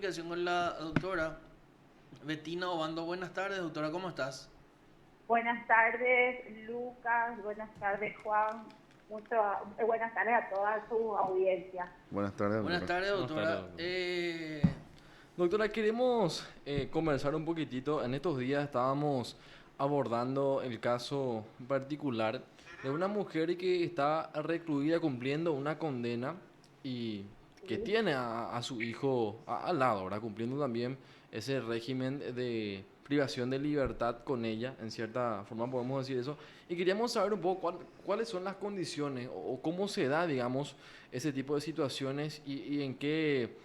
comunicación con la doctora Betina Obando. Buenas tardes, doctora, ¿cómo estás? Buenas tardes, Lucas. Buenas tardes, Juan. Buenas tardes a toda su audiencia. Buenas tardes, Buenas doctora. tardes, Buenas tardes, doctora. doctora. Doctora, queremos conversar un poquitito. En estos días estábamos abordando el caso particular de una mujer que está recluida cumpliendo una condena y que tiene a su hijo al lado, ¿verdad? Cumpliendo también ese régimen de privación de libertad con ella, en cierta forma podemos decir eso. Y queríamos saber un poco cuáles son las condiciones o cómo se da, digamos, ese tipo de situaciones y en qué,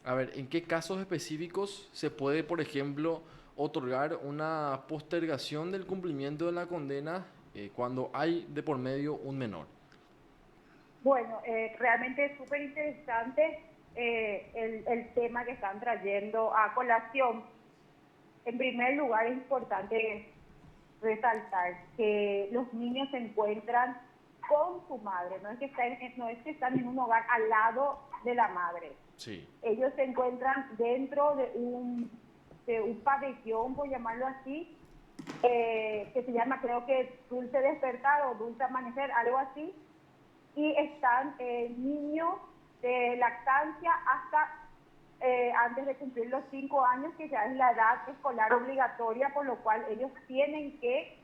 a ver, en qué casos específicos se puede, por ejemplo, otorgar una postergación del cumplimiento de la condena cuando hay de por medio un menor. Bueno, realmente es súper interesante el tema que están trayendo a colación. En primer lugar, es importante resaltar que los niños se encuentran con su madre, no es que están en un hogar al lado de la madre. Sí, Ellos se encuentran dentro de un pabellón, por llamarlo así, que se llama, creo que Dulce Despertar o Dulce Amanecer, algo así, y están niños de lactancia hasta antes de cumplir los 5 años, que ya es la edad escolar obligatoria, por lo cual ellos tienen que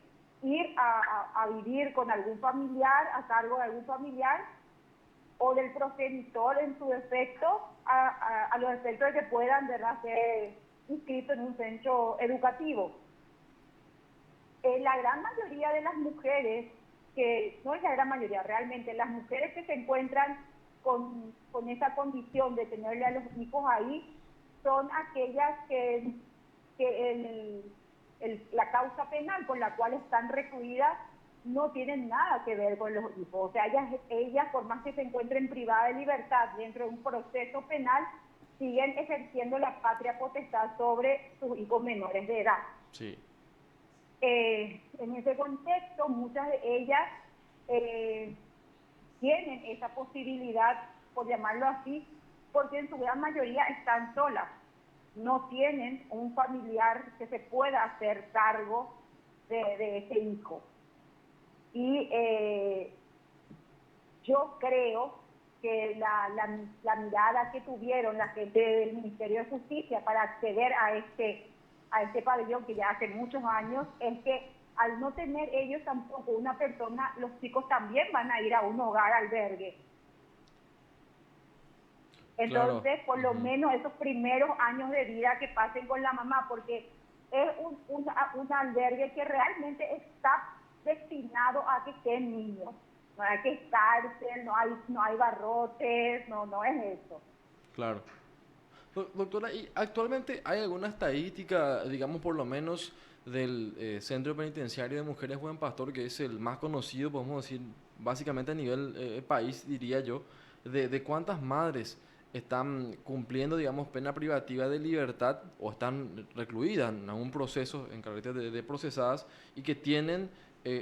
ir a vivir con algún familiar, a cargo de algún familiar, o del progenitor en su defecto, a los efectos de que puedan, ¿verdad?, ser inscritos en un centro educativo. La gran mayoría de las mujeres, que no es la gran mayoría, realmente las mujeres que se encuentran con esa condición de tenerle a los hijos ahí, son aquellas que la causa penal con la cual están recluidas no tienen nada que ver con los hijos. O sea, ellas, por más que se encuentren privadas de libertad dentro de un proceso penal, siguen ejerciendo la patria potestad sobre sus hijos menores de edad. sí, En ese contexto, muchas de ellas tienen esa posibilidad, por llamarlo así, porque en su gran mayoría están solas, no tienen un familiar que se pueda hacer cargo de ese hijo. Y yo creo que la mirada que tuvieron la gente del Ministerio de Justicia para acceder a este pabellón, que ya hace muchos años, es que al no tener ellos tampoco una persona, los chicos también van a ir a un hogar albergue. claro. Entonces, por lo Ujú. menos esos primeros años de vida que pasen con la mamá, porque es un albergue que realmente está destinado a que estén niños. No hay que es cárcel, no hay barrotes, no es eso. Claro. Doctora, ¿y actualmente hay alguna estadística, digamos por lo menos, del Centro Penitenciario de Mujeres Buen Pastor, que es el más conocido, podemos decir, básicamente a nivel país, diría yo, de cuántas madres están cumpliendo, digamos, pena privativa de libertad o están recluidas en algún proceso, en calidad de procesadas, y que tienen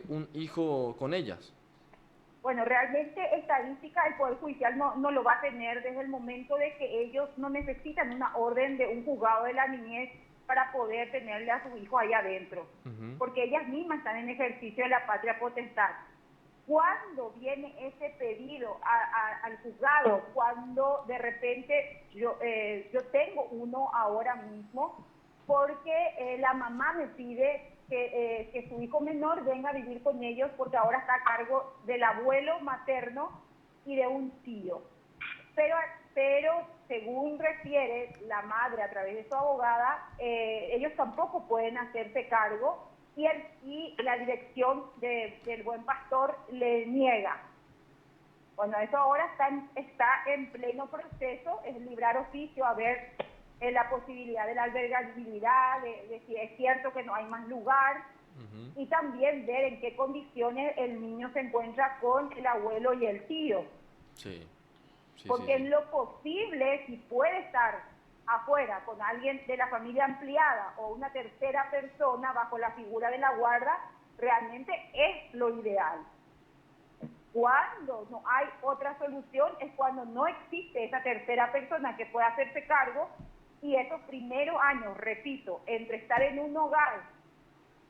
un hijo con ellas? Bueno, realmente estadística el Poder Judicial no lo va a tener desde el momento de que ellos no necesitan una orden de un juzgado de la niñez para poder tenerle a su hijo ahí adentro, Ujú. porque ellas mismas están en ejercicio de la patria potestad. Cuando viene ese pedido al juzgado, cuando de repente yo tengo uno ahora mismo, porque la mamá me pide que su hijo menor venga a vivir con ellos porque ahora está a cargo del abuelo materno y de un tío. Pero, pero según refiere la madre a través de su abogada, ellos tampoco pueden hacerse cargo y la dirección del Buen Pastor le niega. Bueno, eso ahora está en pleno proceso, es librar oficio a ver la posibilidad de la albergabilidad, de si es cierto que no hay más lugar, Ujú. y también ver en qué condiciones el niño se encuentra con el abuelo y el tío. Sí, sí, sí, Porque sí. en lo posible, si puede estar afuera con alguien de la familia ampliada o una tercera persona bajo la figura de la guarda, realmente es lo ideal. Cuando no hay otra solución es cuando no existe esa tercera persona que pueda hacerse cargo, Y esos primeros años, repito, entre estar en un hogar,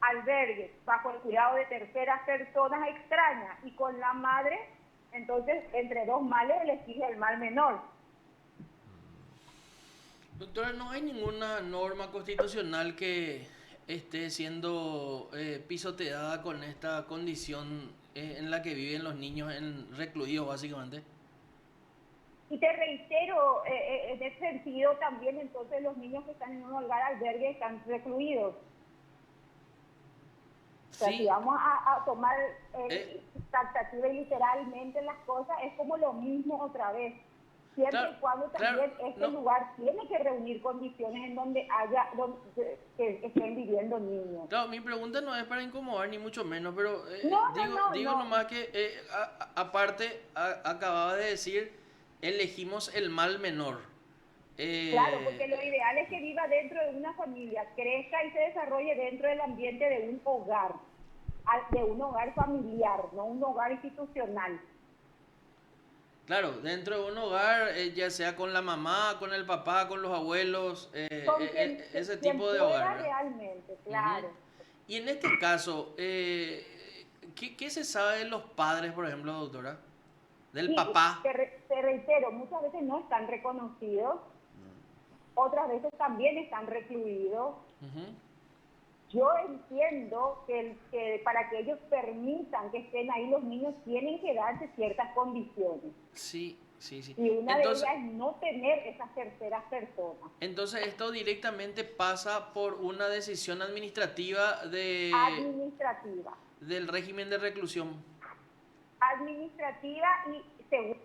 albergue, bajo el cuidado de terceras personas extrañas y con la madre, entonces entre dos males elegí el mal menor. Doctora, ¿no hay ninguna norma constitucional que esté siendo pisoteada con esta condición en la que viven los niños recluidos básicamente? Y te reitero, en ese sentido también entonces los niños que están en un hogar albergue están recluidos. O sea, si Sí, vamos a tomar taxativa y literalmente las cosas, es como lo mismo otra vez. Siempre claro, y cuando claro, también este no, lugar tiene que reunir condiciones en donde haya, que estén viviendo niños. claro, mi pregunta no es para incomodar ni mucho menos, pero No, no, no, digo no. nomás que aparte acababa de decir, elegimos el mal menor. Claro, porque Eh, lo ideal es que viva dentro de una familia, crezca y se desarrolle dentro del ambiente de un hogar familiar, no un hogar institucional. claro, dentro de un hogar, ya sea con la mamá, con el papá, con los abuelos, Con ese quien tipo de hogar, pueda ¿verdad? realmente, Ujú. claro. Y en este caso, ¿qué se sabe de los padres, por ejemplo, doctora? Del Y papá. te reitero, muchas veces no están reconocidos, otras veces también están recluidos. Ujú. Yo entiendo que para que ellos permitan que estén ahí los niños tienen que darse ciertas condiciones. Sí, sí, sí. Y una de Entonces, ellas es no tener esas terceras personas. entonces esto directamente pasa por una decisión administrativa Administrativa. del régimen de reclusión. Administrativa y según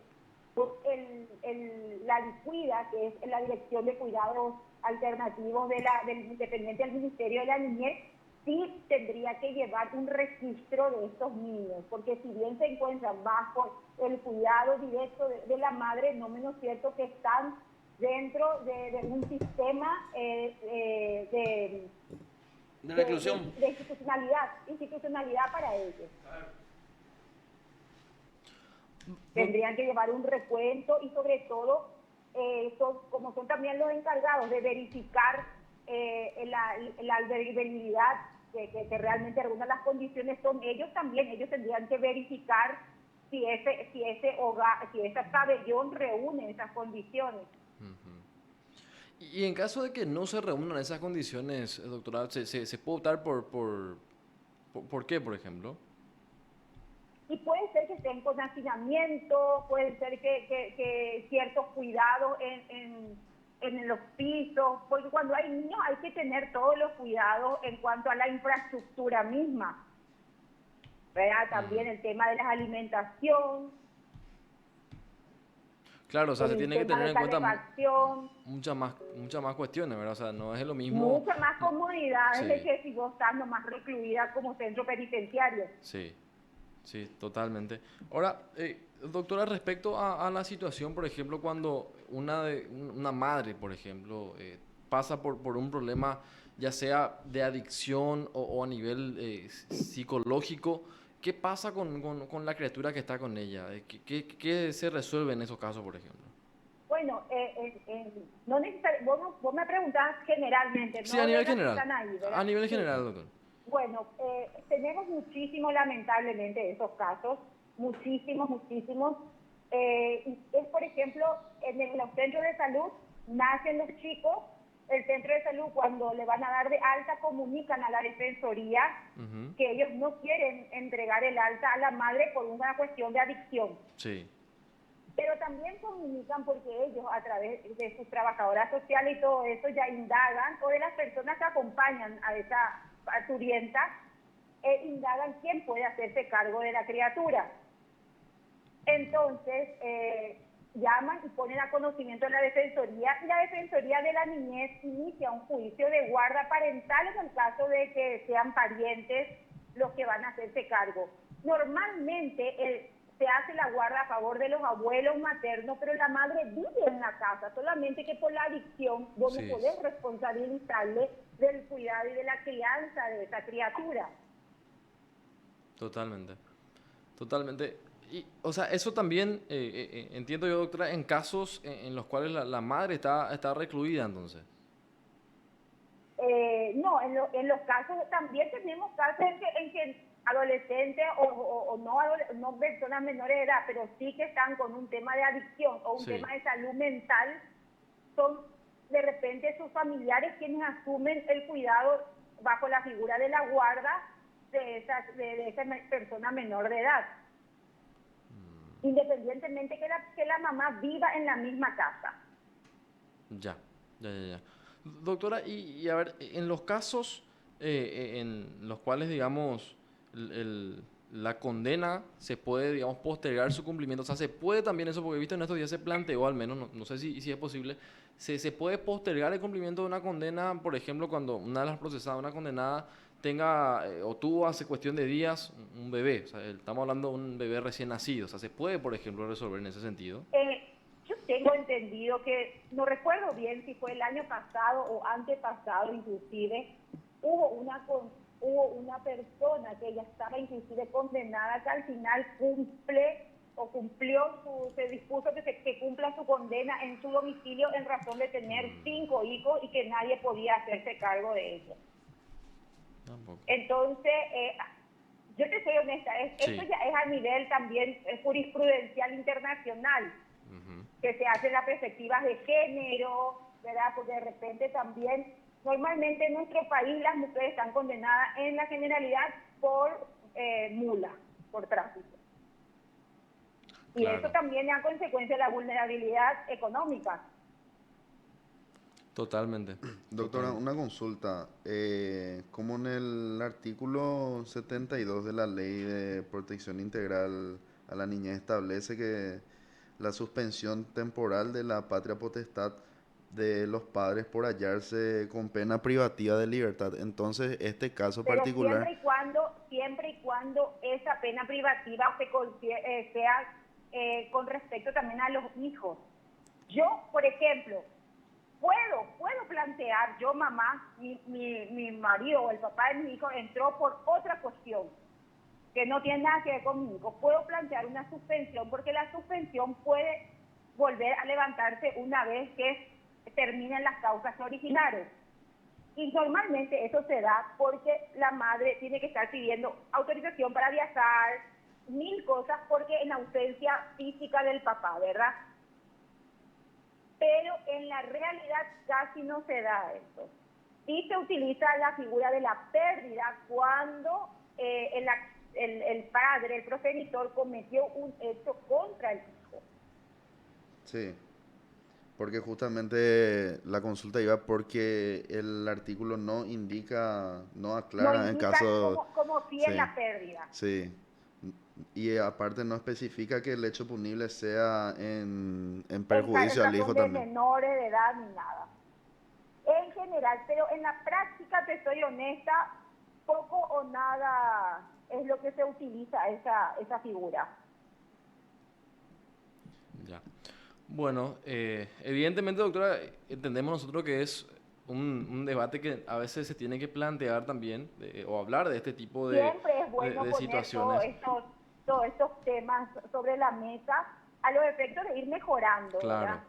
la DICUIDA, que es la Dirección de Cuidados Alternativos del Independiente del Ministerio de la Niñez, sí tendría que llevar un registro de estos niños, porque si bien se encuentran bajo el cuidado directo de la madre, no menos cierto que están dentro de un sistema De reclusión. de institucionalidad para ellos. Doc- Tendrían que llevar un recuento y sobre todo, como son también los encargados de verificar la alberguabilidad, que realmente algunas de las condiciones son ellos también, ellos tendrían que verificar si ese hogar, si ese pabellón reúne esas condiciones. Y en caso de que no se reúnan esas condiciones, doctora, ¿se puede optar por qué, por ejemplo? Y puede ser que estén con hacinamiento, puede ser que ciertos cuidados en los pisos, porque cuando hay niños hay que tener todos los cuidados en cuanto a la infraestructura misma, ¿verdad? También el tema de la alimentación, Claro, o sea, se el tiene que tema tener de en cuenta calefacción, muchas más cuestiones, ¿verdad? O sea, no es lo mismo. muchas más comodidades de Sí, que si vos estás nomás recluida como centro penitenciario. sí, sí, totalmente. Ahora, doctora, respecto a la situación, por ejemplo, cuando una madre, por ejemplo, pasa por un problema, ya sea de adicción o a nivel psicológico, ¿qué pasa con la criatura que está con ella? ¿Qué se resuelve en esos casos, por ejemplo? Bueno, no vos me preguntás generalmente, Sí, a no de nivel las que general. están ahí, A ¿verdad? nivel Sí. general, doctor. Bueno, tenemos muchísimo, lamentablemente, de esos casos, muchísimos, muchísimos. Y es, por ejemplo, los centros de salud, nacen los chicos, el centro de salud cuando le van a dar de alta comunican a la defensoría Ujú. que ellos no quieren entregar el alta a la madre por una cuestión de adicción. Sí, Pero también comunican porque ellos, a través de sus trabajadoras sociales y todo eso, ya indagan, o de las personas que acompañan a esa parturienta, indagan quién puede hacerse cargo de la criatura. Entonces, llaman y ponen a conocimiento de la Defensoría, y la Defensoría de la Niñez inicia un juicio de guarda parental en el caso de que sean parientes los que van a hacerse cargo. Normalmente se hace la guarda a favor de los abuelos maternos, pero la madre vive en la casa, solamente que por la adicción vos no sí, podés responsabilizarle del cuidado y de la crianza de esa criatura. totalmente. Totalmente. Y, o sea, eso también entiendo yo, doctora, en casos en los cuales la madre está recluida, entonces. No, en los casos también tenemos casos en que adolescentes no personas menores de edad, pero sí que están con un tema de adicción o un Sí. tema de salud mental, son de repente sus familiares quienes asumen el cuidado bajo la figura de la guarda de esa persona menor de edad, independientemente que la mamá viva en la misma casa. Ya. Doctora, y a ver, en los casos en los cuales, digamos, la condena se puede, digamos, postergar su cumplimiento, o sea, se puede también eso, porque he visto en estos días se planteó, al menos, no sé si es posible, se puede postergar el cumplimiento de una condena, por ejemplo, cuando una de las procesadas, una condenada, tenga o tuvo hace cuestión de días un bebé, o sea, estamos hablando de un bebé recién nacido, o sea, se puede, por ejemplo, resolver en ese sentido. Yo tengo entendido que, no recuerdo bien si fue el año pasado o antepasado inclusive, hubo una persona que ya estaba inclusive condenada que al final se dispuso que cumpla su condena en su domicilio en razón de tener 5 hijos y que nadie podía hacerse cargo de ellos. Tampoco. Entonces, yo te soy honesta, Sí. esto ya es a nivel también jurisprudencial internacional, que se hacen las perspectivas de género, ¿verdad? Porque de repente también, normalmente en nuestro país las mujeres están condenadas en la generalidad por mula, por tráfico. Y Claro. eso también da consecuencia de la vulnerabilidad económica. Totalmente. Doctora, una consulta. Como en el artículo 72 de la Ley de Protección Integral a la Niñez establece que la suspensión temporal de la patria potestad de los padres por hallarse con pena privativa de libertad. Entonces, este caso Pero particular... siempre y cuando esa pena privativa sea con respecto también a los hijos. Yo, por ejemplo, puedo plantear, yo mamá, mi marido o el papá de mi hijo entró por otra cuestión que no tiene nada que ver con mi hijo, puedo plantear una suspensión porque la suspensión puede volver a levantarse una vez que terminen las causas que originaron. Y normalmente eso se da porque la madre tiene que estar pidiendo autorización para viajar, 1000 cosas, porque en ausencia física del papá, ¿verdad? Pero en la realidad casi no se da eso. Sí se utiliza la figura de la pérdida cuando el padre, el progenitor, cometió un hecho contra el hijo. Sí, porque justamente la consulta iba porque el artículo no indica, no No aclara en indica caso... cómo sí es Sí, la pérdida. sí. Y aparte no especifica que el hecho punible sea en perjuicio al hijo de también. menores de edad ni nada. En general, pero en la práctica, te soy honesta, poco o nada es lo que se utiliza esa figura. Ya. Bueno, evidentemente, doctora, entendemos nosotros que es un debate que a veces se tiene que plantear también, o hablar de este tipo Siempre es bueno de poner situaciones. todos estos temas sobre la mesa a los efectos de ir mejorando, ¿verdad?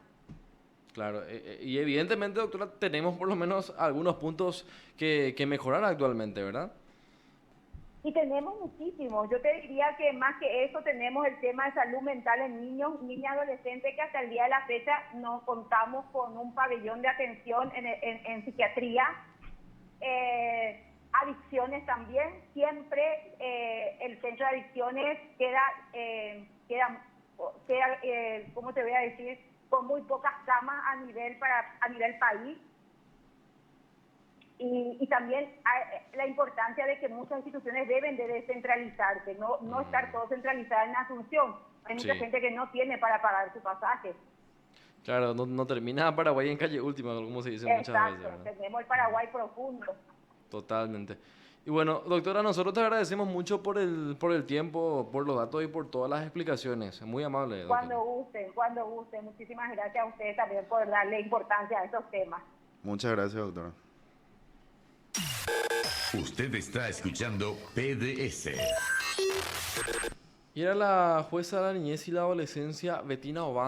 Claro. Y evidentemente, doctora, tenemos por lo menos algunos puntos que mejorar actualmente, ¿verdad? Y tenemos muchísimos. Yo te diría que más que eso tenemos el tema de salud mental en niños, niñas, adolescentes, que hasta el día de la fecha no contamos con un pabellón de atención en psiquiatría. Adicciones también. Siempre el centro de adicciones queda ¿cómo te voy a decir? Con muy pocas camas a nivel país. Y también la importancia de que muchas instituciones deben de descentralizarse, no estar todo centralizado en Asunción. Hay mucha Sí. gente que no tiene para pagar su pasaje. Claro, no termina Paraguay en calle última, como se dice muchas veces, Exacto, ¿verdad? tenemos el Paraguay profundo. Totalmente. Y bueno, doctora, nosotros te agradecemos mucho por el tiempo, por los datos y por todas las explicaciones. Muy amable, doctora. Cuando gusten. Muchísimas gracias a ustedes también por darle importancia a esos temas. Muchas gracias, doctora. Usted está escuchando PDS. Y era la jueza de la niñez y la adolescencia, Bettina Obando.